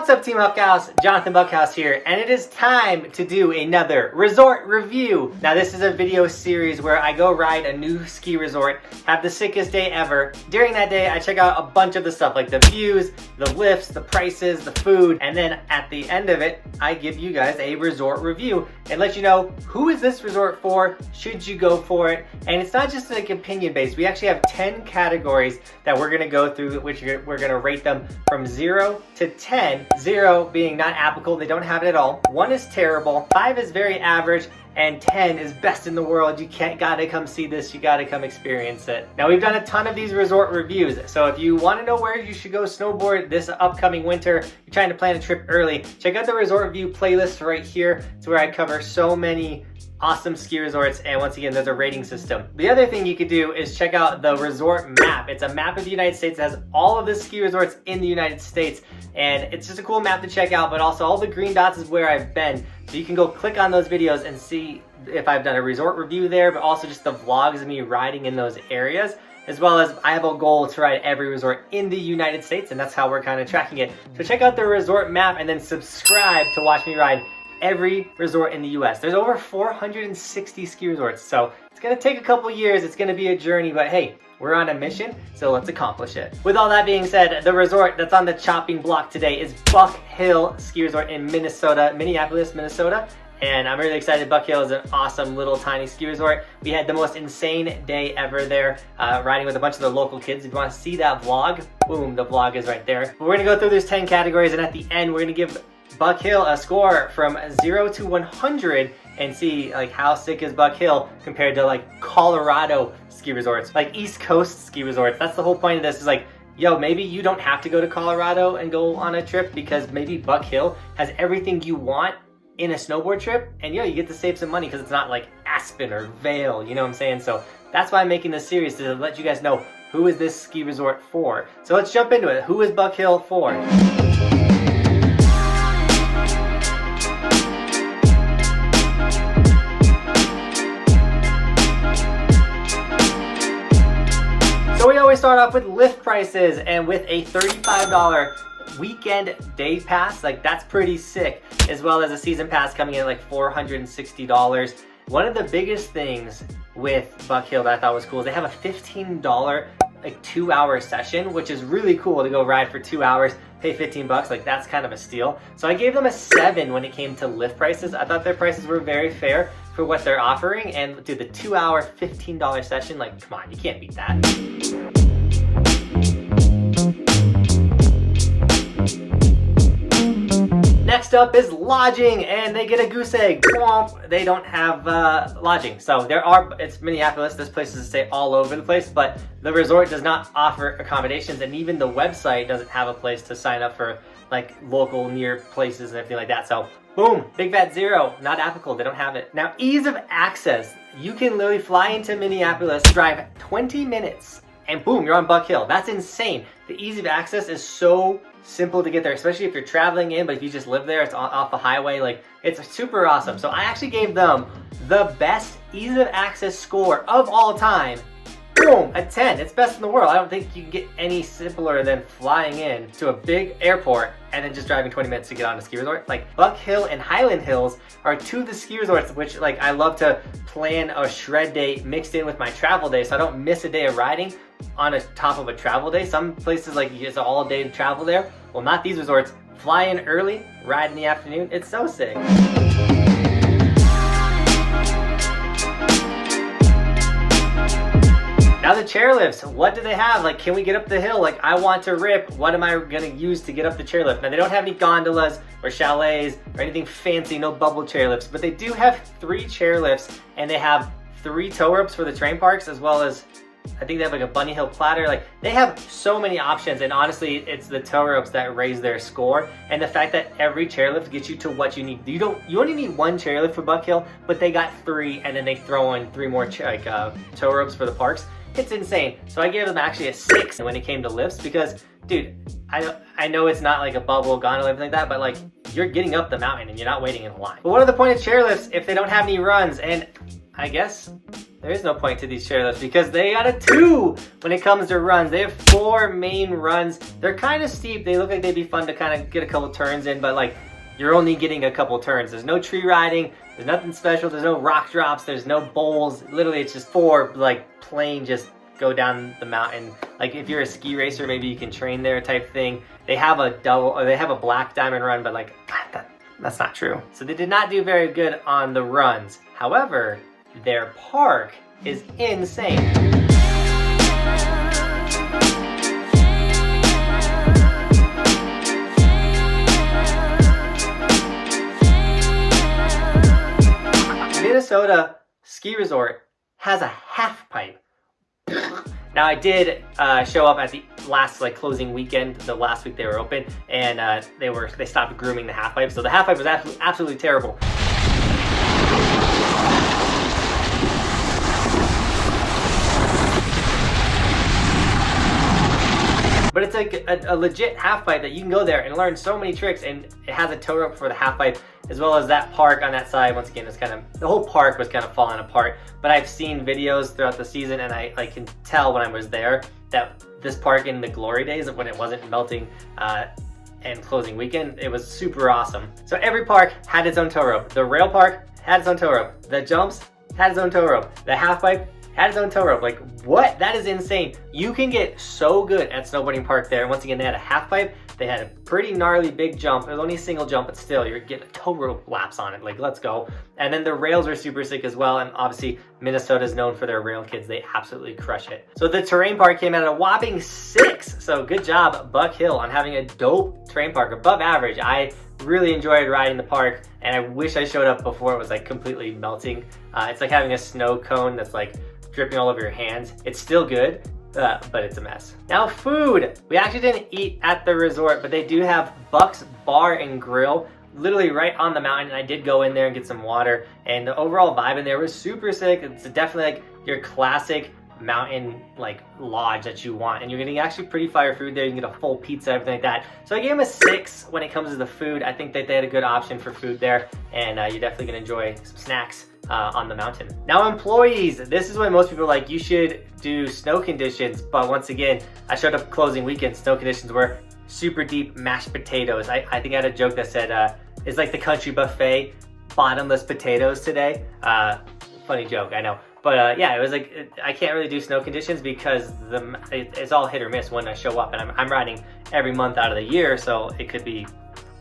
What's up, Team Buckhouse? Johnathan Buckhouse here, and it is time to do another resort review. Now, this is a video series where I go ride a new ski resort, have the sickest day ever. During that day, I check out a bunch of the stuff like the views, the lifts, the prices, the food, and then at the end of it, I give you guys a resort review and let you know who is this resort for, should you go for it, and it's not just like opinion based. We actually have 10 categories that we're gonna go through, which we're gonna rate them from 0 to 10. 0 being not applicable, they don't have it at all. 1 is terrible, 5 is very average, and 10 is best in the world. You gotta come see this, you gotta come experience it. Now, we've done a ton of these resort reviews, so if you wanna know where you should go snowboard this upcoming winter, you're trying to plan a trip early, check out the resort review playlist right here. It's where I cover so many awesome ski resorts, and once again, there's a rating system. The other thing you could do is check out the resort map. It's a map of the United States that has all of the ski resorts in the United States, and it's just a cool map to check out, but also all the green dots is where I've been. So you can go click on those videos and see if I've done a resort review there, but also just the vlogs of me riding in those areas, as well as I have a goal to ride every resort in the United States, and that's how we're kind of tracking it. So check out the resort map and then subscribe to watch me ride every resort in the US. There's over 460 ski resorts, so it's gonna take a couple years, it's gonna be a journey, but hey, we're on a mission, so let's accomplish it. With all that being said, the resort that's on the chopping block today is Buck Hill Ski Resort in Minneapolis, Minnesota. And I'm really excited. Buck Hill is an awesome little tiny ski resort. We had the most insane day ever there, riding with a bunch of the local kids. If you want to see that vlog, boom, the vlog is right there. But we're gonna go through these 10 categories, and at the end, we're gonna give Buck Hill a score from 0 to 100 and see like how sick is Buck Hill compared to like Colorado ski resorts, like East Coast ski resorts. That's the whole point of this, is like, yo, maybe you don't have to go to Colorado and go on a trip, because maybe Buck Hill has everything you want in a snowboard trip, and yo, you get to save some money because it's not like Aspen or Vail, you know what I'm saying? So that's why I'm making this series, to let you guys know who is this ski resort for. So let's jump into it. Who is Buck Hill for? So we always start off with lift prices, and with a $35 weekend day pass, like that's pretty sick, as well as a season pass coming in at like $460. One of the biggest things with Buck Hill that I thought was cool is they have a $15 like 2-hour session, which is really cool to go ride for 2 hours, pay 15 bucks, like that's kind of a steal. So I gave them a 7 when it came to lift prices. I thought their prices were very fair for what they're offering, and dude, the 2-hour $15 session, like come on, you can't beat that. Next up is lodging, and they get a goose egg. They don't have lodging. So it's Minneapolis, there's places to stay all over the place, but the resort does not offer accommodations, and even the website doesn't have a place to sign up for like local near places and everything like that. So boom, big fat 0, not applicable, they don't have it. Now, ease of access. You can literally fly into Minneapolis, drive 20 minutes, and boom, you're on Buck Hill. That's insane. The ease of access is so simple to get there, especially if you're traveling in, but if you just live there, it's off the highway, like it's super awesome. So I actually gave them the best ease of access score of all time. Boom, a 10. It's best in the world. I don't think you can get any simpler than flying in to a big airport and then just driving 20 minutes to get on a ski resort. Like Buck Hill and Highland Hills are two of the ski resorts which like I love to plan a shred day mixed in with my travel day, so I don't miss a day of riding on a top of a travel day. Some places like it's all day to travel there. Well, not these resorts. Fly in early, ride in the afternoon. It's so sick. Now the chairlifts, what do they have? Like, can we get up the hill? Like, I want to rip. What am I gonna use to get up the chairlift? Now, they don't have any gondolas or chalets or anything fancy, no bubble chairlifts, but they do have 3 chairlifts, and they have 3 tow ropes for the train parks, as well as I think they have like a bunny hill platter. Like, they have so many options, and honestly, it's the tow ropes that raise their score, and the fact that every chairlift gets you to what you need. You only need 1 chairlift for Buck Hill, but they got 3, and then they throw in 3 more tow ropes for the parks. It's insane. So I gave them actually a 6 when it came to lifts, because dude, I know it's not like a bubble gondola or anything like that, but like you're getting up the mountain and you're not waiting in a line. But what are the point of chairlifts if they don't have any runs? And I guess there is no point to these chairlifts because they got a 2 when it comes to runs. They have 4 main runs. They're kind of steep. They look like they'd be fun to kind of get a couple turns in, but like you're only getting a couple turns. There's no tree riding. There's nothing special. There's no rock drops. There's no bowls. Literally, it's just 4 like plain just go down the mountain. Like if you're a ski racer, maybe you can train there type thing. They have a double, or they have a black diamond run, but like that's not true. So they did not do very good on the runs. However, their park is insane. Minnesota Ski Resort has a half pipe. Now I did show up at the last like closing weekend, the last week they were open, and they stopped grooming the half pipe, so the half pipe was absolutely terrible. But it's like a legit half pipe that you can go there and learn so many tricks, and it has a tow rope for the half pipe, as well as that park on that side. Once again, it's kind of, the whole park was kind of falling apart, but I've seen videos throughout the season, and I can tell when I was there that this park in the glory days when it wasn't melting and closing weekend, it was super awesome. So every park had its own tow rope. The rail park had its own tow rope. The jumps had its own tow rope. The half pipe had its own tow rope. Like, what? That is insane. You can get so good at snowboarding park there. Once again, they had a half pipe. They had a pretty gnarly big jump. It was only a single jump, but still, you're getting tow rope laps on it. Like, let's go. And then the rails are super sick as well. And obviously, Minnesota is known for their rail kids. They absolutely crush it. So the terrain park came out at a whopping 6. So good job, Buck Hill, on having a dope terrain park, above average. I really enjoyed riding the park, and I wish I showed up before it was like completely melting. It's like having a snow cone that's like dripping all over your hands. It's still good, but it's a mess. Now food. We actually didn't eat at the resort, but they do have Buck's Bar and Grill literally right on the mountain, and I did go in there and get some water, and the overall vibe in there was super sick. It's definitely like your classic mountain like lodge that you want, and you're getting actually pretty fire food there. You can get a full pizza, everything like that. So I gave them a 6 when it comes to the food. I think that they had a good option for food there, and you're definitely gonna enjoy some snacks on the mountain. Now employees, this is when most people are like, you should do snow conditions, but once again, I showed up closing weekend. Snow conditions were super deep mashed potatoes. I think I had a joke that said, it's like the country buffet, bottomless potatoes today. Funny joke, I know. But yeah, it was like, I can't really do snow conditions because it's all hit or miss when I show up, and I'm riding every month out of the year, so it could be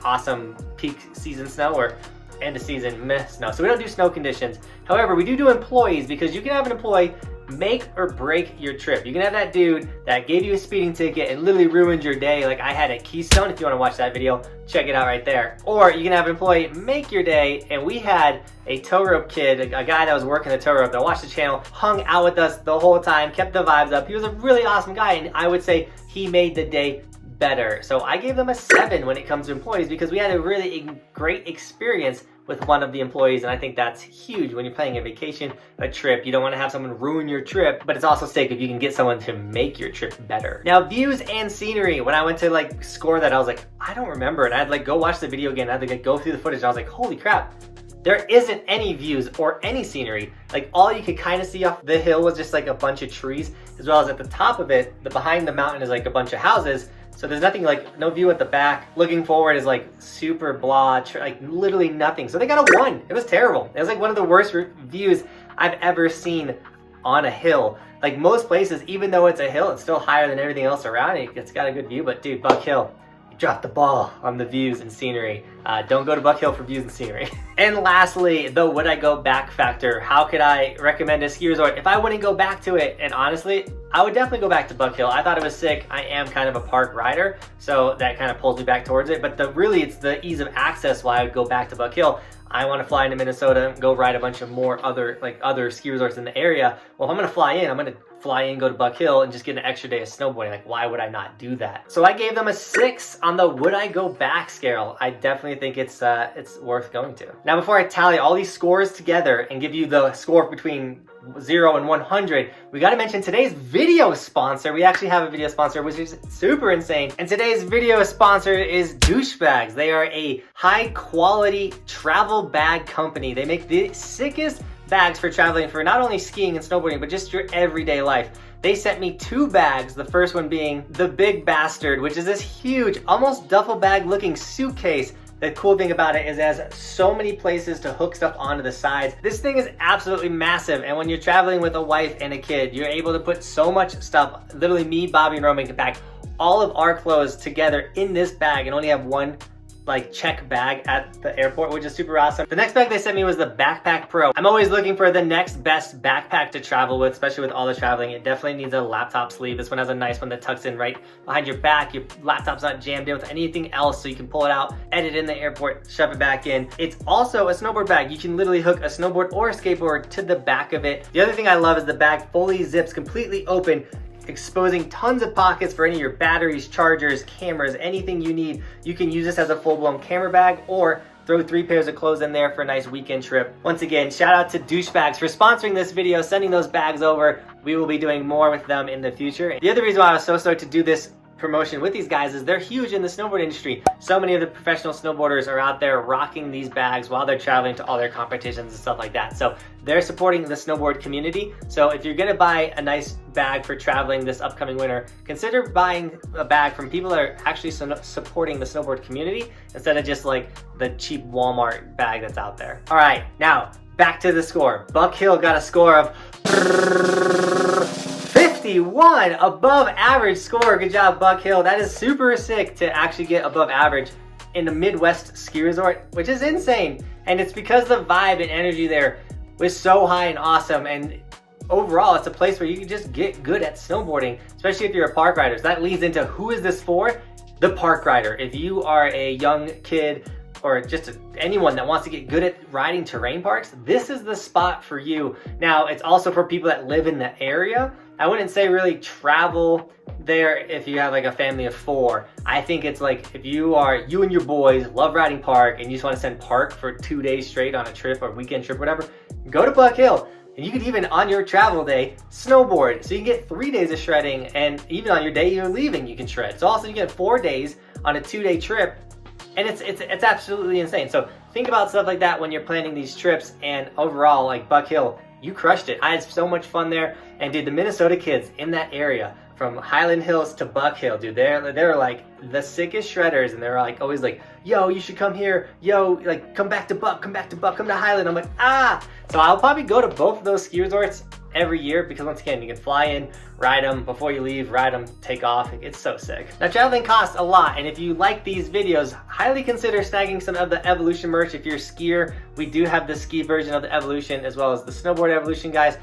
awesome peak season snow or end of season meh snow. So we don't do snow conditions. However, we do employees, because you can have an employee make or break your trip. You can have that dude that gave you a speeding ticket and literally ruined your day, like I had at Keystone. If you want to watch that video, check it out right there. Or you can have an employee make your day, and we had a tow rope kid, a guy that was working the tow rope that watched the channel, hung out with us the whole time, kept the vibes up. He was a really awesome guy, and I would say he made the day better. So I gave them a 7 when it comes to employees, because we had a really great experience with one of the employees, and I think that's huge when you're planning a vacation, a trip. You don't want to have someone ruin your trip, but it's also sick if you can get someone to make your trip better. Now views and scenery, when I went to like score that, I was like, I don't remember it. I'd like go watch the video again. I had to like go through the footage, and I was like, holy crap, there isn't any views or any scenery. Like all you could kind of see off the hill was just like a bunch of trees, as well as at the top of it, the behind the mountain is like a bunch of houses. So there's nothing, like no view at the back. Looking forward is like super blah, like literally nothing. So they got a 1. It was terrible. It was like one of the worst views I've ever seen on a hill. Like most places, even though it's a hill, it's still higher than everything else around it. It's got a good view, but dude, Buck Hill, you dropped the ball on the views and scenery. Don't go to Buck Hill for views and scenery. And lastly, the would I go back factor. How could I recommend a ski resort if I wouldn't go back to it? And honestly, I would definitely go back to Buck Hill. I thought it was sick. I am kind of a park rider, so that kind of pulls me back towards it. But really, it's the ease of access why I would go back to Buck Hill. I want to fly into Minnesota, go ride a bunch of more other ski resorts in the area. Well, if I'm going to fly in, I'm going to fly in, go to Buck Hill, and just get an extra day of snowboarding. Like, why would I not do that? So I gave them a 6 on the would I go back scale. I definitely think it's worth going to. Now, before I tally all these scores together and give you the score between 0 and 100, we got to mention today's video sponsor. We actually have a video sponsor, which is super insane. And today's video sponsor is Douchebags. They are a high quality travel bag company. They make the sickest bags for traveling for not only skiing and snowboarding, but just your everyday life. They sent me 2 bags, the first one being the Big Bastard, which is this huge, almost duffel bag looking suitcase. The cool thing about it is it has so many places to hook stuff onto the sides. This thing is absolutely massive, and when you're traveling with a wife and a kid, you're able to put so much stuff, literally me, Bobby, and Roman can pack all of our clothes together in this bag and only have one like check bag at the airport, which is super awesome. The next bag they sent me was the Backpack Pro. I'm always looking for the next best backpack to travel with, especially with all the traveling. It definitely needs a laptop sleeve. This one has a nice one that tucks in right behind your back. Your laptop's not jammed in with anything else, so you can pull it out, edit in the airport, shove it back in. It's also a snowboard bag. You can literally hook a snowboard or a skateboard to the back of it. The other thing I love is the bag fully zips completely open, exposing tons of pockets for any of your batteries, chargers, cameras, anything you need. You can use this as a full-blown camera bag or throw 3 pairs of clothes in there for a nice weekend trip. Once again, shout out to Douchebags for sponsoring this video, sending those bags over. We will be doing more with them in the future. The other reason why I was so stoked to do this promotion with these guys is they're huge in the snowboard industry. So many of the professional snowboarders are out there rocking these bags while they're traveling to all their competitions and stuff like that. So they're supporting the snowboard community. So if you're gonna buy a nice bag for traveling this upcoming winter, consider buying a bag from people that are actually supporting the snowboard community instead of just like the cheap Walmart bag that's out there. All right, now back to the score. Buck Hill got a score of 51, above average score. Good job, Buck Hill. That is super sick to actually get above average in the Midwest ski resort, which is insane. And it's because the vibe and energy there was so high and awesome. And overall, it's a place where you can just get good at snowboarding, especially if you're a park rider. So that leads into who is this for? The park rider. If you are a young kid or just anyone that wants to get good at riding terrain parks, this is the spot for you. Now, it's also for people that live in the area. I wouldn't say really travel there if you have like a family of 4. I think it's like if you and your boys love riding park and you just want to send park for 2 days straight on a trip or weekend trip, whatever, go to Buck Hill. And you could even on your travel day snowboard. So you can get 3 days of shredding, and even on your day you're leaving you can shred. So also you get 4 days on a 2-day trip. And it's absolutely insane. So think about stuff like that when you're planning these trips. And overall, like Buck Hill, you crushed it. I had so much fun there. And dude, the Minnesota kids in that area, from Highland Hills to Buck Hill, dude, they're like the sickest shredders, and they're like always like, yo, you should come here, yo, like come back to Buck, come to Highland. I'm like, ah. So I'll probably go to both of those ski resorts every year because once again, you can fly in, ride them before you leave, ride them, take off. It's so sick. Now traveling costs a lot, and if you like these videos, highly consider snagging some of the Evolution merch. If you're a skier, we do have the ski version of the Evolution as well as the Snowboard Evolution, guys.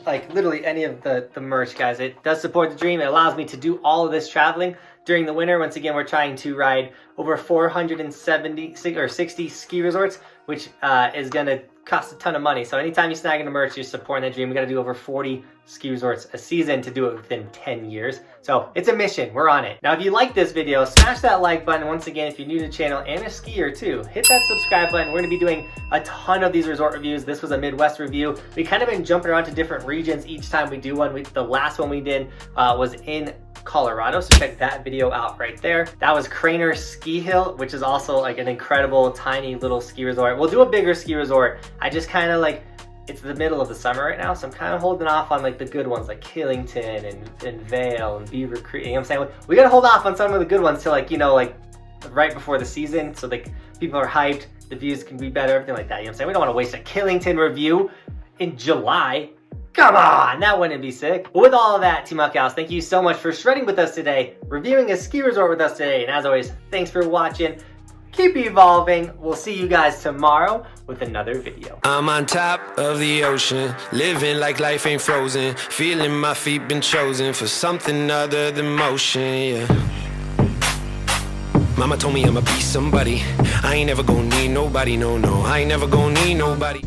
Like literally any of the merch, guys. It does support the dream. It allows me to do all of this traveling during the winter. Once again, we're trying to ride over 460 ski resorts, which is gonna cost a ton of money. So anytime you snag in the merch, you're supporting that dream. We got to do over 40 ski resorts a season to do it within 10 years. So it's a mission. We're on it. Now, if you like this video, smash that like button. Once again, if you're new to the channel and a skier too, hit that subscribe button. We're going to be doing a ton of these resort reviews. This was a Midwest review. We kind of been jumping around to different regions each time we do one. The last one we did was in Colorado, so check that video out right there. That was Craner Ski Hill, which is also like an incredible tiny little ski resort. We'll do a bigger ski resort. I just kind of like, it's the middle of the summer right now, so I'm kind of holding off on like the good ones like Killington and Vail and Beaver Creek. You know what I'm saying? We gotta hold off on some of the good ones till like, you know, like right before the season, so like people are hyped, the views can be better, everything like that. You know what I'm saying? We don't want to waste a Killington review in July. Come on, that wouldn't be sick. But with all of that, Team Buckhouse, thank you so much for shredding with us today, reviewing a ski resort with us today, and as always, thanks for watching. Keep evolving. We'll see you guys tomorrow with another video. I'm on top of the ocean, living like life ain't frozen, feeling my feet been chosen for something other than motion, yeah. Mama told me I'ma be somebody. I ain't never gonna need nobody, no, I ain't never gonna need nobody.